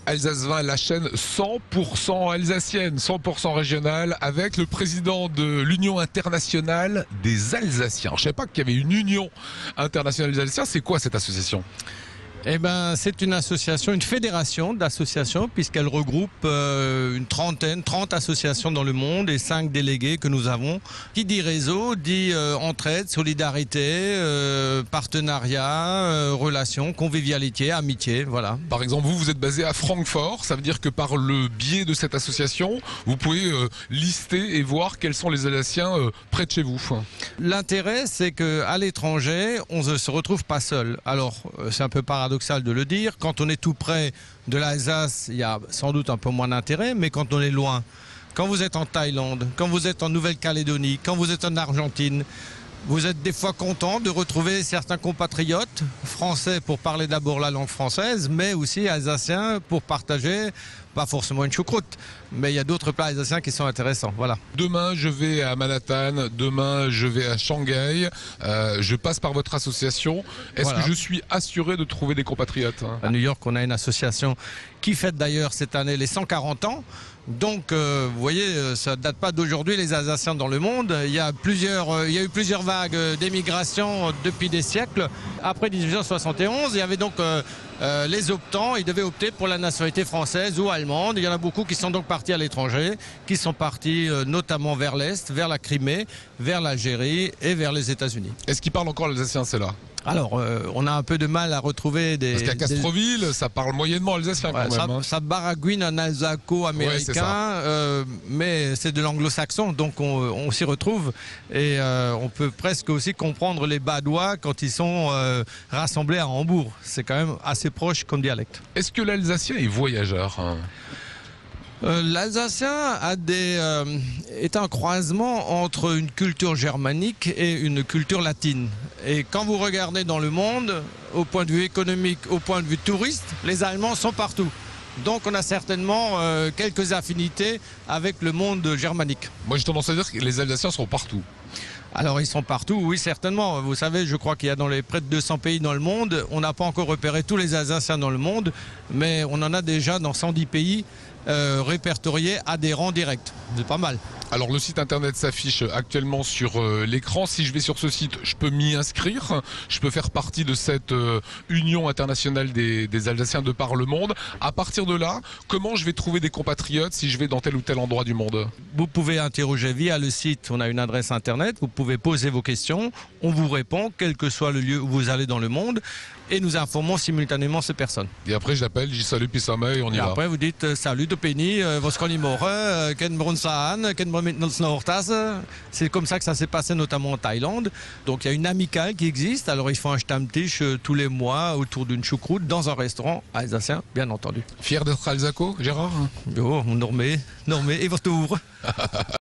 Alsace 20, la chaîne 100% alsacienne, 100% régionale, avec le président de l'Union internationale des Alsaciens. Je ne savais pas qu'il y avait une Union internationale des Alsaciens. C'est quoi cette association ? Eh ben, c'est une association, une fédération d'associations, puisqu'elle regroupe une 30 associations dans le monde et 5 délégués que nous avons. Qui dit réseau, dit entraide, solidarité, partenariat, relations, convivialité, amitié, voilà. Par exemple, vous êtes basé à Francfort, ça veut dire que par le biais de cette association, vous pouvez lister et voir quels sont les Alsaciens près de chez vous. L'intérêt, c'est qu'à l'étranger, on ne se retrouve pas seul. Alors, c'est un peu paradoxal de le dire. Quand on est tout près de l'Alsace, il y a sans doute un peu moins d'intérêt, mais quand on est loin, quand vous êtes en Thaïlande, quand vous êtes en Nouvelle-Calédonie, quand vous êtes en Argentine, vous êtes des fois content de retrouver certains compatriotes français pour parler d'abord la langue française, mais aussi alsaciens pour partager, pas forcément une choucroute, mais il y a d'autres plats alsaciens qui sont intéressants. Voilà. Demain, je vais à Manhattan, demain, je vais à Shanghai, je passe par votre association. Est-ce que je suis assuré de trouver des compatriotes ? À New York, on a une association qui fête d'ailleurs cette année les 140 ans. Donc, vous voyez, ça ne date pas d'aujourd'hui, les Alsaciens dans le monde. Il y a eu plusieurs vagues d'émigration depuis des siècles. Après 1871, il y avait donc les optants. Ils devaient opter pour la nationalité française ou allemande. Il y en a beaucoup qui sont donc partis à l'étranger, qui sont partis notamment vers l'Est, vers la Crimée, vers l'Algérie et vers les États-Unis. Est-ce qu'ils parlent encore l'alsacien, c'est là ? Alors, on a un peu de mal à retrouver des... Parce qu'à Castroville, ça parle moyennement alsacien quand même. Ça baragouine un alsaco-américain, mais c'est de l'anglo-saxon, donc on s'y retrouve. Et on peut presque aussi comprendre les Badois quand ils sont rassemblés à Hambourg. C'est quand même assez proche comme dialecte. Est-ce que l'alsacien est voyageur ? L'alsacien est un croisement entre une culture germanique et une culture latine. Et quand vous regardez dans le monde, au point de vue économique, au point de vue touriste, les Allemands sont partout. Donc on a certainement quelques affinités avec le monde germanique. Moi j'ai tendance à dire que les Alsaciens sont partout. Alors ils sont partout, oui certainement. Vous savez, je crois qu'il y a dans les près de 200 pays dans le monde. On n'a pas encore repéré tous les Alsaciens dans le monde, mais on en a déjà dans 110 pays répertoriés adhérents directs. C'est pas mal. Alors le site internet s'affiche actuellement sur l'écran. Si je vais sur ce site, je peux m'y inscrire. Je peux faire partie de cette Union internationale des Alsaciens de par le monde. À partir de là, comment je vais trouver des compatriotes si je vais dans tel ou tel endroit du monde ? Vous pouvez interroger via le site. On a une adresse internet. Vous pouvez poser vos questions. On vous répond, quel que soit le lieu où vous allez dans le monde. Et nous informons simultanément ces personnes. Et après, j'appelle, je dis salut, puis ça et on y va. Et après, vous dites salut de Penny, was kann ich machen, ken brunsan, ken c'est comme ça que ça s'est passé, notamment en Thaïlande. Donc il y a une amicale qui existe. Alors ils font un stammtisch tous les mois autour d'une choucroute dans un restaurant alsacien, bien entendu. Fier d'être alsaco, Gérard ? Oh, normé, et votre tour.